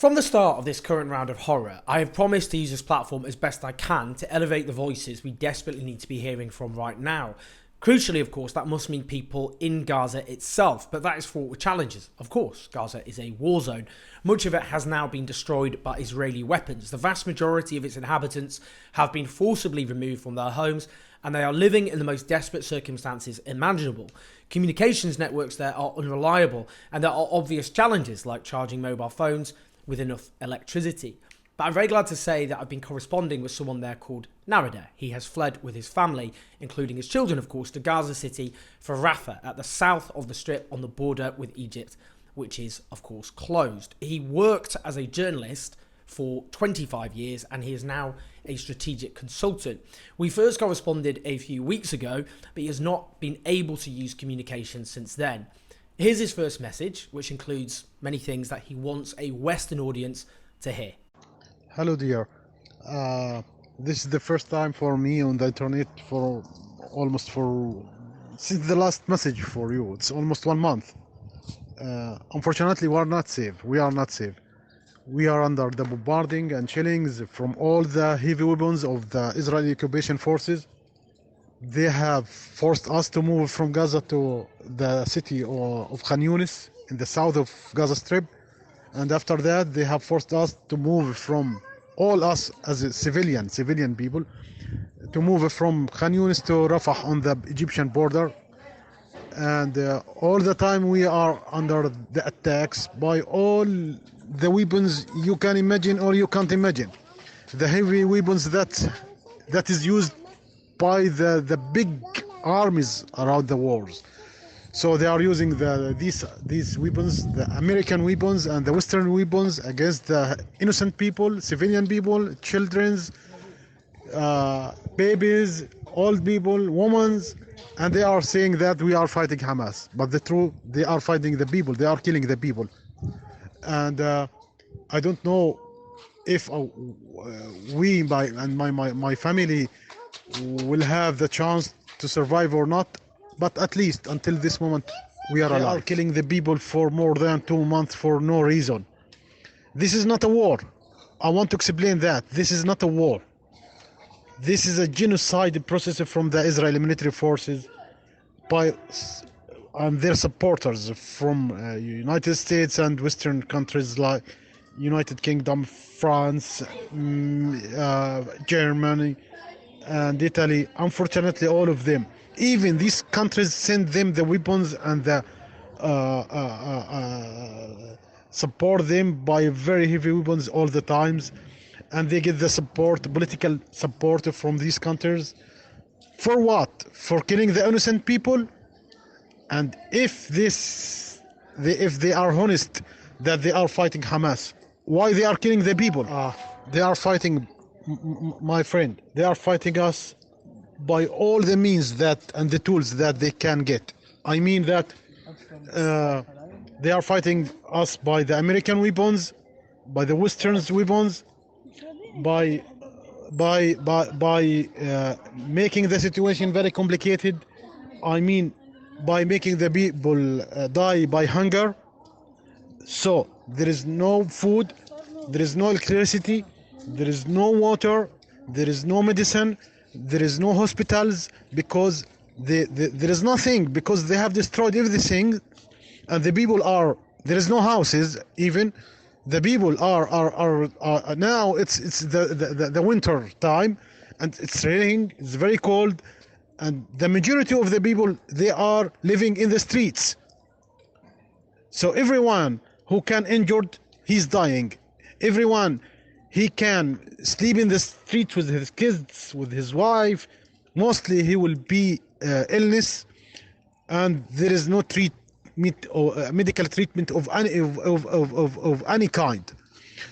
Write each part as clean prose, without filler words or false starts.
From the start of this current round of horror, I have promised to use this platform as best I can to elevate the voices we desperately need to be hearing from right now. Crucially, of course, that must mean people in Gaza itself, but that is fraught with challenges. Of course, Gaza is a war zone. Much of it has now been destroyed by Israeli weapons. The vast majority of its inhabitants have been forcibly removed from their homes, and they are living in the most desperate circumstances imaginable. Communications networks there are unreliable, and there are obvious challenges like charging mobile phones with enough electricity. But I'm very glad to say that I've been corresponding with someone there called Nahedh. He has fled with his family, including his children of course, to Gaza City for Rafah at the south of the Strip on the border with Egypt, which is of course closed. He worked as a journalist for 25 years and he is now a strategic consultant. We first corresponded a few weeks ago, but he has not been able to use communication since then. Here's his first message, which includes many things that he wants a Western audience to hear. Hello, dear. This is the first time for me on the internet for since the last message for you. It's almost 1 month. Unfortunately, we are not safe. We are not safe. We are under the bombarding and shellings from all the heavy weapons of the Israeli occupation forces. They have forced us to move from Gaza to the city of Khan Yunis in the south of Gaza Strip. And after that, they have forced us to move from all us as a civilian people, to move from Khan Yunis to Rafah on the Egyptian border. And all the time we are under the attacks by all the weapons you can imagine or you can't imagine. The heavy weapons that is used by the big armies around the wars. So they are using these weapons, the American weapons and the Western weapons against the innocent people, civilian people, children's, babies, old people, women, and they are saying that we are fighting Hamas. But the truth, they are fighting the people. They are killing the people. And I don't know if my family will have the chance to survive or not, but at least until this moment we are alive. They are killing the people for more than 2 months for no reason. This is not a war. I want to explain that this is not a war. This is a genocide process from the Israeli military forces and their supporters from United States and Western countries like United Kingdom, France, Germany, and Italy. Unfortunately, all of them, even these countries, send them the weapons and the support them by very heavy weapons all the times, and they get the support, political support from these countries. For what? For killing the innocent people. And if they are honest that they are fighting Hamas, why they are killing the people? They are fighting, my friend, they are fighting us by all the means and the tools that they can get. I mean that they are fighting us by the American weapons, by the Western weapons, by making the situation very complicated. I mean, by making the people die by hunger. So there is no food, there is no electricity, there is no water, there is no medicine, there is no hospitals, because there is nothing, because they have destroyed everything, and the people there is no houses even. The people are now it's the winter time, and it's raining, it's very cold, and the majority of the people, they are living in the streets. So everyone who can injured, he's dying. Everyone he can sleep in the street with his kids, with his wife. Mostly he will be illness, and there is no treatment or medical treatment of any kind.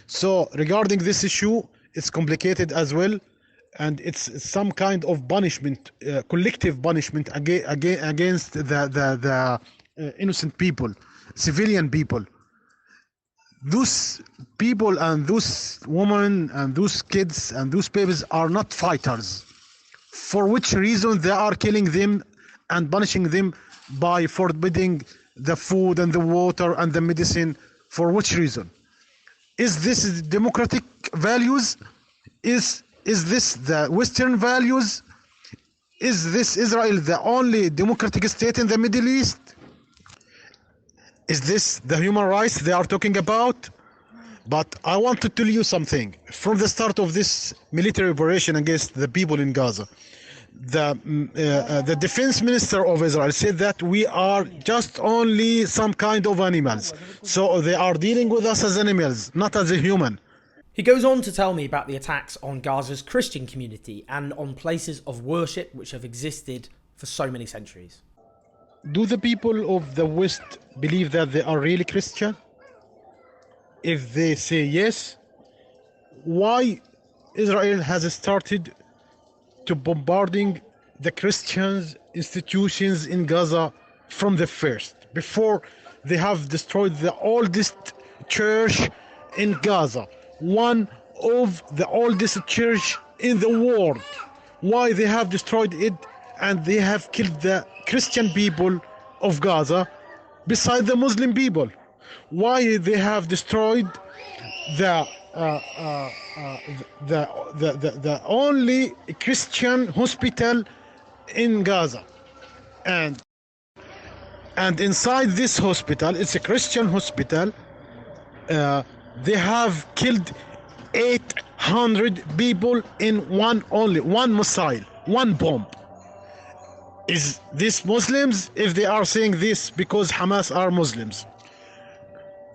So regarding this issue, it's complicated as well, and it's some kind of punishment, collective punishment against the innocent people, civilian people. Those people and those women and those kids and those babies are not fighters. For which reason they are killing them and punishing them by forbidding the food and the water and the medicine? For which reason? Is this democratic values? Is this the Western values? Is this Israel the only democratic state in the Middle East? Is this the human rights they are talking about? But I want to tell you something. From the start of this military operation against the people in Gaza, the defense minister of Israel said that we are just only some kind of animals. So they are dealing with us as animals, not as a human. He goes on to tell me about the attacks on Gaza's Christian community and on places of worship which have existed for so many centuries. Do the people of the West believe that they are really Christian? If they say yes, why Israel has started to bombarding the Christians institutions in Gaza from the first, before they have destroyed the oldest church in Gaza, one of the oldest church in the world? Why they have destroyed it and they have killed the Christian people of Gaza beside the Muslim people? Why they have destroyed the only Christian hospital in Gaza, and inside this hospital, it's a Christian hospital, they have killed 800 people in one missile, one bomb. Is this Muslims? If they are saying this because Hamas are Muslims,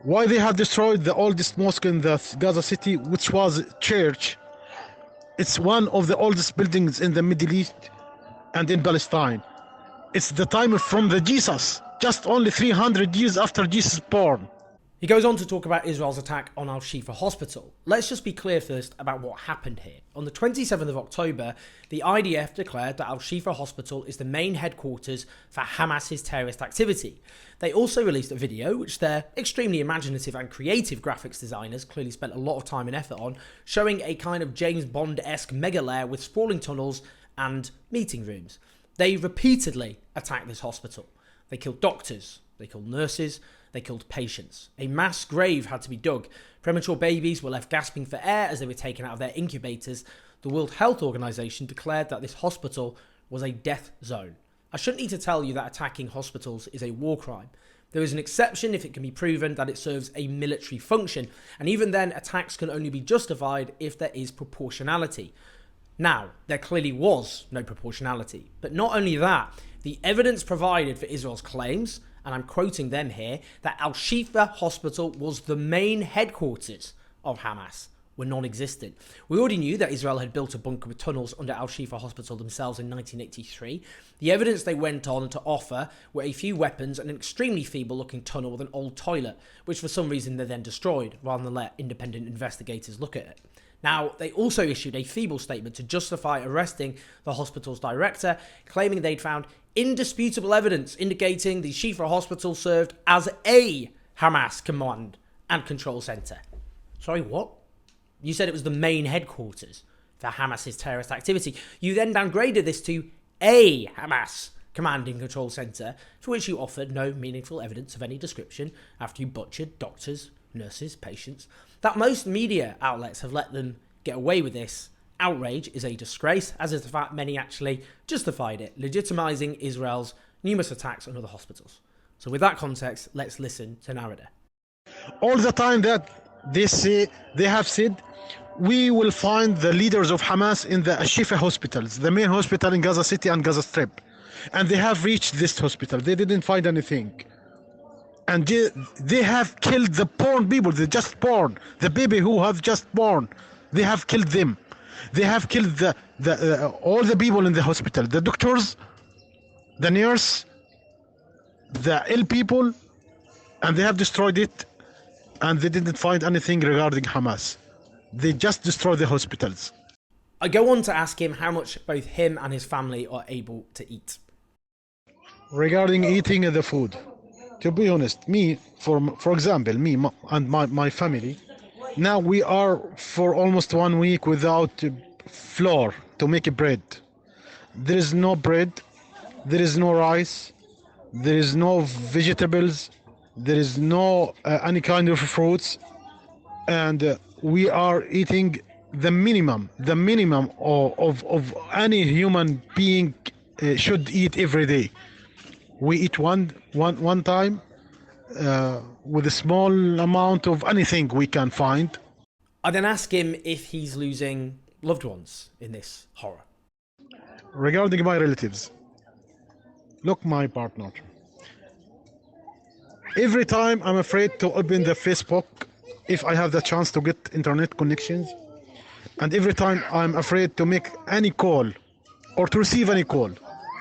why they have destroyed the oldest mosque in the Gaza city, which was a church? It's one of the oldest buildings in the Middle East and in Palestine. It's the time from the Jesus, just only 300 years after Jesus born. He goes on to talk about Israel's attack on Al-Shifa Hospital. Let's just be clear first about what happened here. On the 27th of October, the IDF declared that Al-Shifa Hospital is the main headquarters for Hamas's terrorist activity. They also released a video, which their extremely imaginative and creative graphics designers clearly spent a lot of time and effort on, showing a kind of James Bond-esque mega lair with sprawling tunnels and meeting rooms. They repeatedly attacked this hospital. They killed doctors, they killed nurses, they killed patients. A mass grave had to be dug. Premature babies were left gasping for air as they were taken out of their incubators. The World Health Organization declared that this hospital was a death zone. I shouldn't need to tell you that attacking hospitals is a war crime. There is an exception if it can be proven that it serves a military function, and even then attacks can only be justified if there is proportionality. Now, there clearly was no proportionality, but not only that, the evidence provided for Israel's claims, and I'm quoting them here, that Al-Shifa Hospital was the main headquarters of Hamas, were non-existent. We already knew that Israel had built a bunker with tunnels under Al-Shifa Hospital themselves in 1983. The evidence they went on to offer were a few weapons and an extremely feeble-looking tunnel with an old toilet, which for some reason they then destroyed, rather than let independent investigators look at it. Now, they also issued a feeble statement to justify arresting the hospital's director, claiming they'd found indisputable evidence indicating the Shifa Hospital served as a Hamas command and control centre. Sorry, what? You said it was the main headquarters for Hamas's terrorist activity. You then downgraded this to a Hamas command and control centre, for which you offered no meaningful evidence of any description after you butchered doctors, nurses, patients. That most media outlets have let them get away with this outrage is a disgrace, as is the fact many actually justified it, legitimising Israel's numerous attacks on other hospitals. So with that context, let's listen to Nahedh. All the time that they have said, we will find the leaders of Hamas in the Al-Shifa hospitals, the main hospital in Gaza City and Gaza Strip. And they have reached this hospital. They didn't find anything. And they have killed the born people, they just born, the baby who have just born. They have killed them. They have killed all the people in the hospital, the doctors, the nurse, the ill people, and they have destroyed it. And they didn't find anything regarding Hamas. They just destroyed the hospitals. I go on to ask him how much both him and his family are able to eat. Regarding eating the food, to be honest, me, for example, me and my family, now we are for almost 1 week without flour to make bread. There is no bread, there is no rice, there is no vegetables, there is no any kind of fruits. and we are eating the minimum of any human being should eat every day. We eat one time with a small amount of anything we can find. I then ask him if he's losing loved ones in this horror. Regarding my relatives, look, my partner, every time I'm afraid to open the Facebook if I have the chance to get internet connections, and every time I'm afraid to make any call or to receive any call.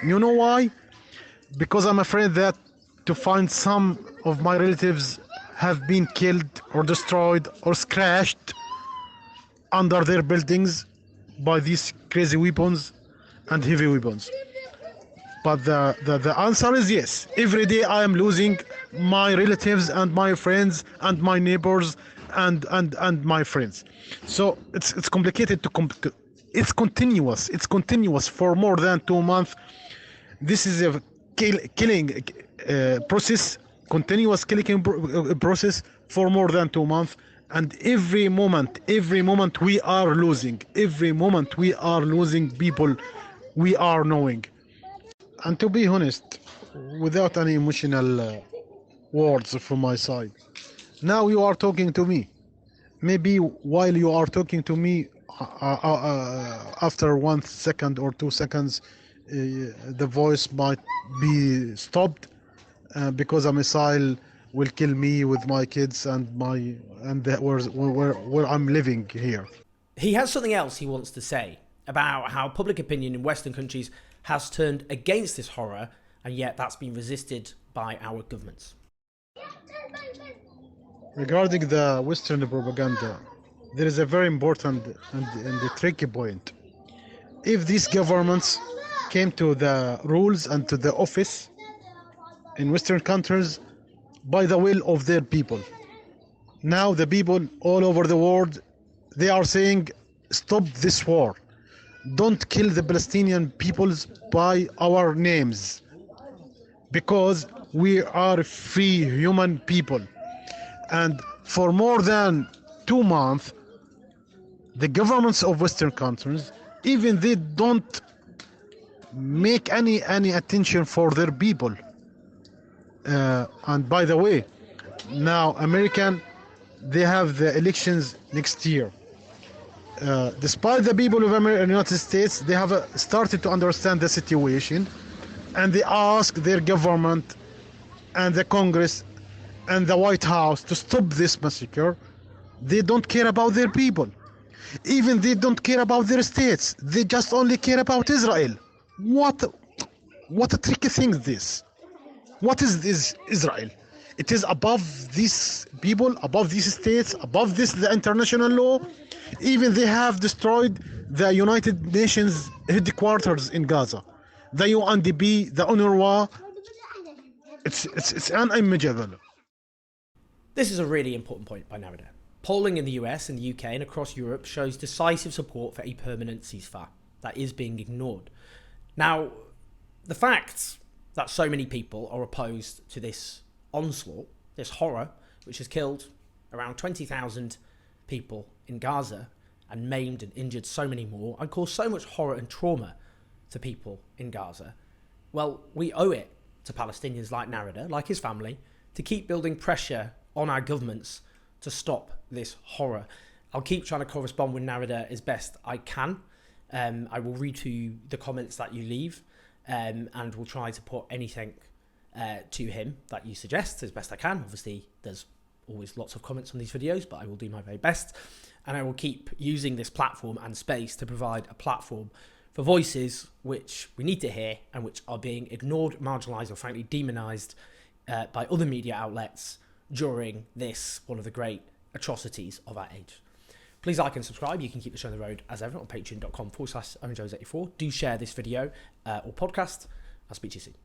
You know why? Because I'm afraid that to find some of my relatives have been killed or destroyed or scratched under their buildings by these crazy weapons and heavy weapons. But the answer is yes. Every day I am losing my relatives and my friends and my neighbors and my friends. So it's complicated to it's continuous. It's continuous for more than 2 months. This is a killing process, continuous killing process for more than 2 months. And every moment we are losing. Every moment we are losing people we are knowing. And to be honest, without any emotional words from my side, now you are talking to me. Maybe while you are talking to me, after 1 second or 2 seconds, the voice might be stopped because a missile will kill me with my kids and where I'm living here. He has something else he wants to say about how public opinion in Western countries has turned against this horror, and yet that's been resisted by our governments. Regarding the Western propaganda, there is a very important and a tricky point. If these governments came to the rules and to the office in Western countries by the will of their people, now the people all over the world, they are saying, stop this war. Don't kill the Palestinian peoples by our names, because we are free human people. And for more than 2 months, the governments of Western countries, even they don't make any attention for their people. And by the way, now American, they have the elections next year. Despite the people of the United States, they have started to understand the situation, and they ask their government and the Congress and the White House to stop this massacre. They don't care about their people. Even they don't care about their states. They just only care about Israel. What a tricky thing this. What is this Israel? It is above these people, above these states, above the international law. Even they have destroyed the United Nations headquarters in Gaza, the UNDP, the UNRWA. It's unimaginable. This is a really important point by Nahedh. Polling in the US and the UK and across Europe shows decisive support for a permanent ceasefire that is being ignored. Now, the fact that so many people are opposed to this onslaught, this horror, which has killed around 20,000 people in Gaza and maimed and injured so many more and caused so much horror and trauma to people in Gaza, well, we owe it to Palestinians like Nahedh, like his family, to keep building pressure on our governments to stop this horror. I'll keep trying to correspond with Nahedh as best I can. I will read to you the comments that you leave, and we'll try to put anything to him that you suggest as best I can. Obviously, there's always lots of comments on these videos, but I will do my very best, and I will keep using this platform and space to provide a platform for voices which we need to hear and which are being ignored, marginalised, or frankly demonised by other media outlets during this, one of the great atrocities of our age. Please like and subscribe. You can keep the show on the road as ever on patreon.com/OwenJones84. Do share this video or podcast. I'll speak to you soon.